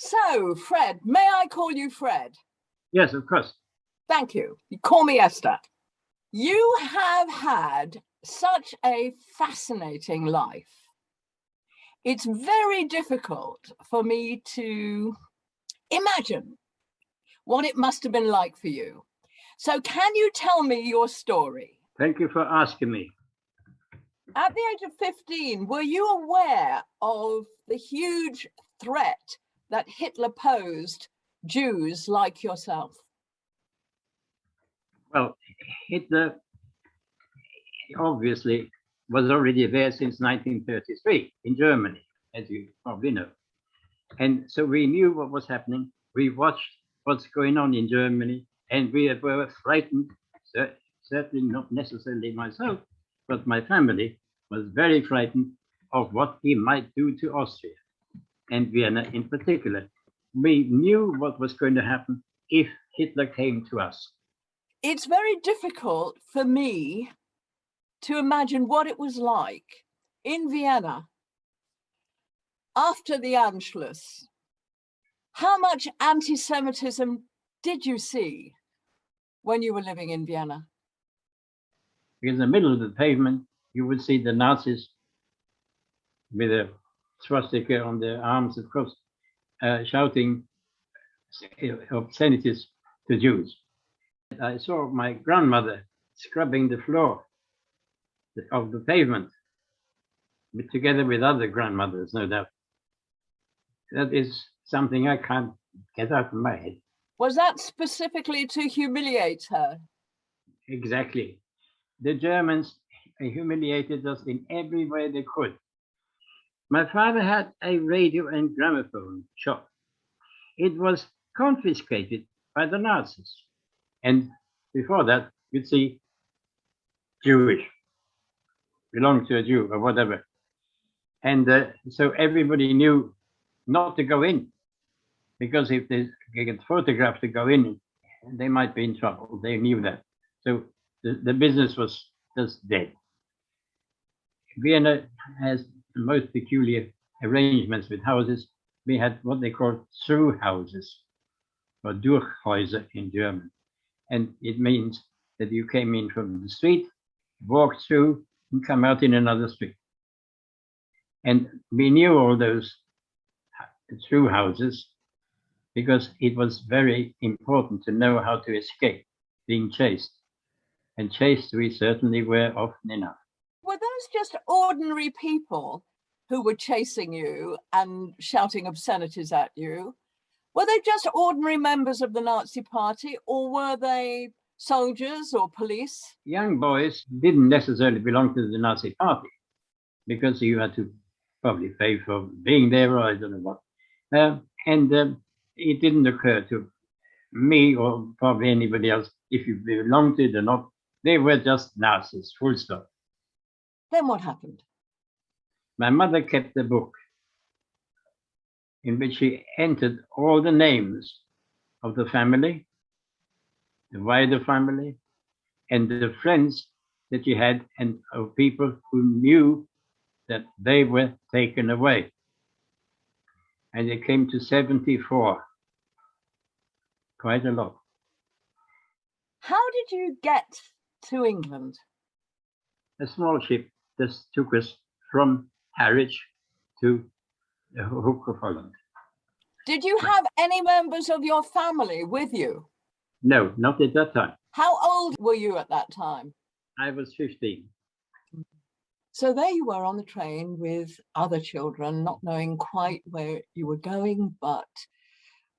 So, Fred, may I call you Fred? Yes, of course. Thank you. You call me Esther. You have had such a fascinating life. It's very difficult for me to imagine what it must have been like for you. So can you tell me your story? Thank you for asking me. At the age of 15, were you aware of the huge threat that Hitler posed Jews like yourself? Well, Hitler obviously was already there since 1933 in Germany, as you probably know. And so we knew what was happening. We watched what's going on in Germany, and we were frightened, certainly not necessarily myself, but my family was very frightened of what he might do to Austria and Vienna in particular. We knew what was going to happen if Hitler came to us. It's very difficult for me to imagine what it was like in Vienna after the Anschluss. How much anti-Semitism did you see when you were living in Vienna? In the middle of the pavement, you would see the Nazis with a swastika on their arms, of course, shouting obscenities to Jews. I saw my grandmother scrubbing the floor of the pavement, together with other grandmothers, no doubt. That is something I can't get out of my head. Was that specifically to humiliate her? Exactly. The Germans humiliated us in every way they could. My father had a radio and gramophone shop. It was confiscated by the Nazis. And before that, you'd see Jewish, belonged to a Jew or whatever. And so everybody knew not to go in, because if they get photographed to go in, they might be in trouble. They knew that. So the business was just dead. Vienna has the most peculiar arrangements with houses. We had what they call through houses, or Durchhäuser in German. And it means that you came in from the street, walked through, and come out in another street. And we knew all those through houses because it was very important to know how to escape being chased. And chased we certainly were often enough. Were those just ordinary people who were chasing you and shouting obscenities at you? Were they just ordinary members of the Nazi Party, or were they soldiers or police? Young boys didn't necessarily belong to the Nazi Party, because you had to probably pay for being there, or I don't know what. It didn't occur to me, or probably anybody else, if you belonged to it or not. They were just Nazis, full stop. Then what happened? My mother kept a book in which she entered all the names of the family, the wider family, and the friends that she had, and of people who knew that they were taken away. And it came to 74, quite a lot. How did you get to England? A small ship just took us from Harwich to the Hook of Holland. Did you have any members of your family with you? No, not at that time. How old were you at that time? I was 15. So there you were on the train with other children, not knowing quite where you were going, but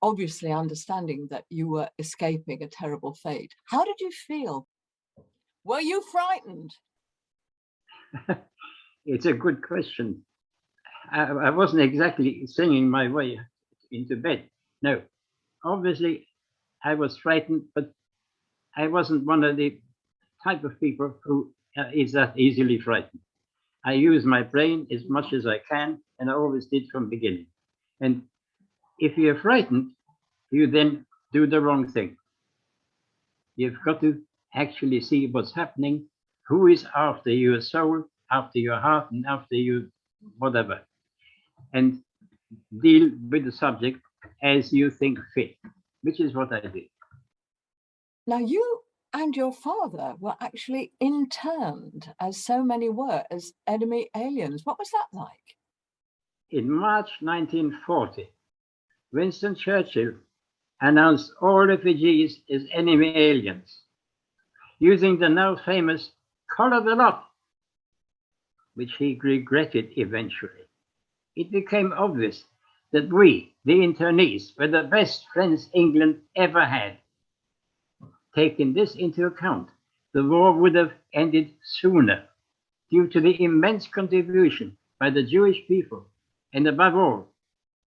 obviously understanding that you were escaping a terrible fate. How did you feel? Were you frightened? It's a good question. I wasn't exactly singing my way into bed. No, obviously I was frightened, but I wasn't one of the type of people who is that easily frightened. I use my brain as much as I can, and I always did from the beginning. And if you're frightened, you then do the wrong thing. You've got to actually see what's happening, who is after your soul, after your heart, and after you whatever, and deal with the subject as you think fit, which is what I did. Now, you and your father were actually interned, as so many were, as enemy aliens. What was that like? In March 1940, Winston Churchill announced all refugees as enemy aliens, using the now famous "colour the lot," which he regretted eventually. It became obvious that we, the internees, were the best friends England ever had. Taking this into account, the war would have ended sooner due to the immense contribution by the Jewish people, and above all,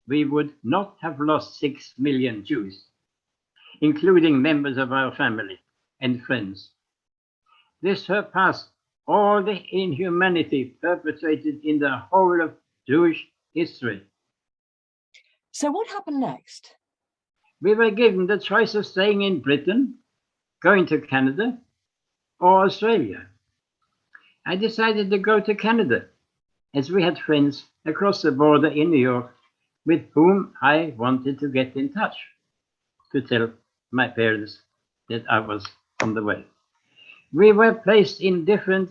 we would not have lost 6 million Jews, including members of our family and friends. This surpassed all the inhumanity perpetrated in the whole of Jewish history. So what happened next? We were given the choice of staying in Britain, going to Canada, or Australia. I decided to go to Canada, as we had friends across the border in New York with whom I wanted to get in touch to tell my parents that I was on the way. We were placed in different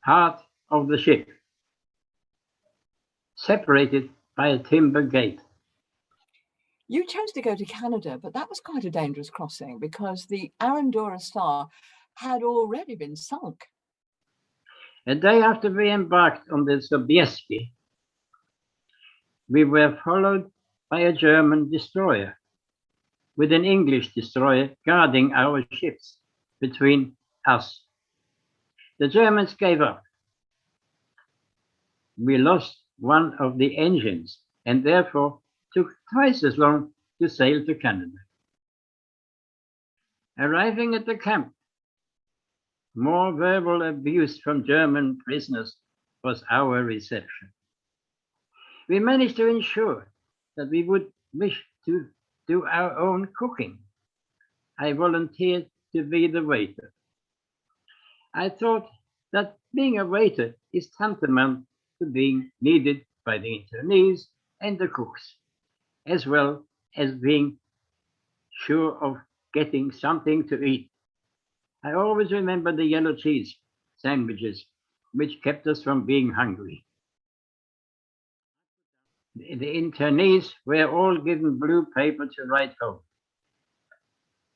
parts of the ship, separated by a timber gate. You chose to go to Canada, but that was quite a dangerous crossing because the Arandora Star had already been sunk. A day after we embarked on the Sobieski, we were followed by a German destroyer, with an English destroyer guarding our ships between us. The Germans gave up. We lost one of the engines and therefore took twice as long to sail to Canada. Arriving at the camp, more verbal abuse from German prisoners was our reception. We managed to ensure that we would wish to do our own cooking. I volunteered to be the waiter. I thought that being a waiter is tantamount to being needed by the internees and the cooks, as well as being sure of getting something to eat. I always remember the yellow cheese sandwiches, which kept us from being hungry. The internees were all given blue paper to write home.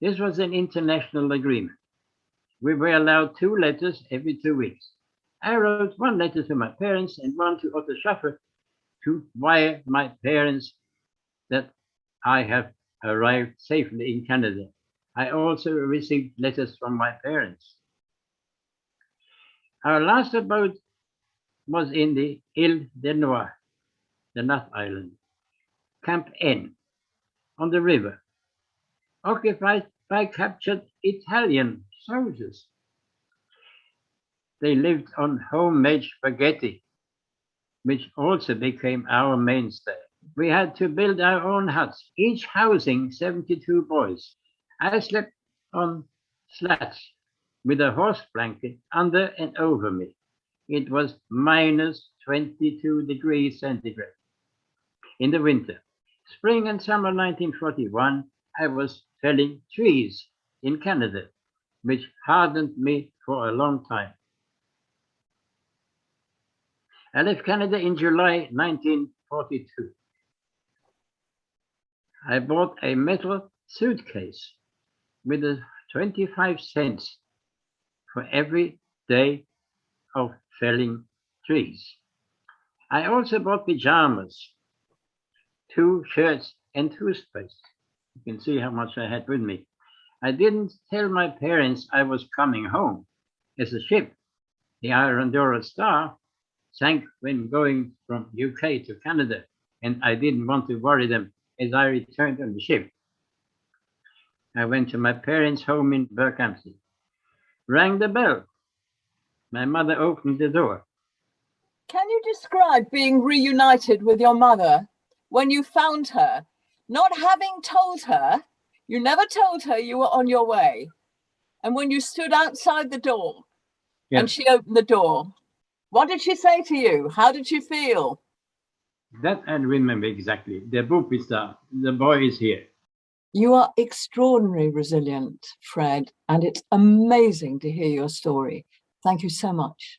This was an international agreement. We were allowed 2 letters every 2 weeks. I wrote 1 letter to my parents and 1 to Otto Schaffer to wire my parents that I have arrived safely in Canada. I also received letters from my parents. Our last abode was in the Ile de Noir, the Nut Island, Camp N, on the river, occupied by captured Italian soldiers. They lived on homemade spaghetti, which also became our mainstay. We had to build our own huts, each housing 72 boys. I slept on slats with a horse blanket under and over me. It was minus 22 degrees centigrade in the winter. Spring and summer 1941, I was felling trees in Canada, which hardened me for a long time. I left Canada in July 1942. I bought a metal suitcase with 25 cents for every day of felling trees. I also bought pajamas, 2 shirts, and toothpaste. You can see how much I had with me. I didn't tell my parents I was coming home, as the ship, the Arandora Star, sank when going from UK to Canada, and I didn't want to worry them as I returned on the ship. I went to my parents' home in Berkhamsted, rang the bell. My mother opened the door. Can you describe being reunited with your mother when you found her, not having told her, you never told her you were on your way, and when you stood outside the door and she opened the door? What did she say to you? How did she feel? That I remember exactly. The book is the boy is here. You are extraordinarily resilient, Fred, and it's amazing to hear your story. Thank you so much.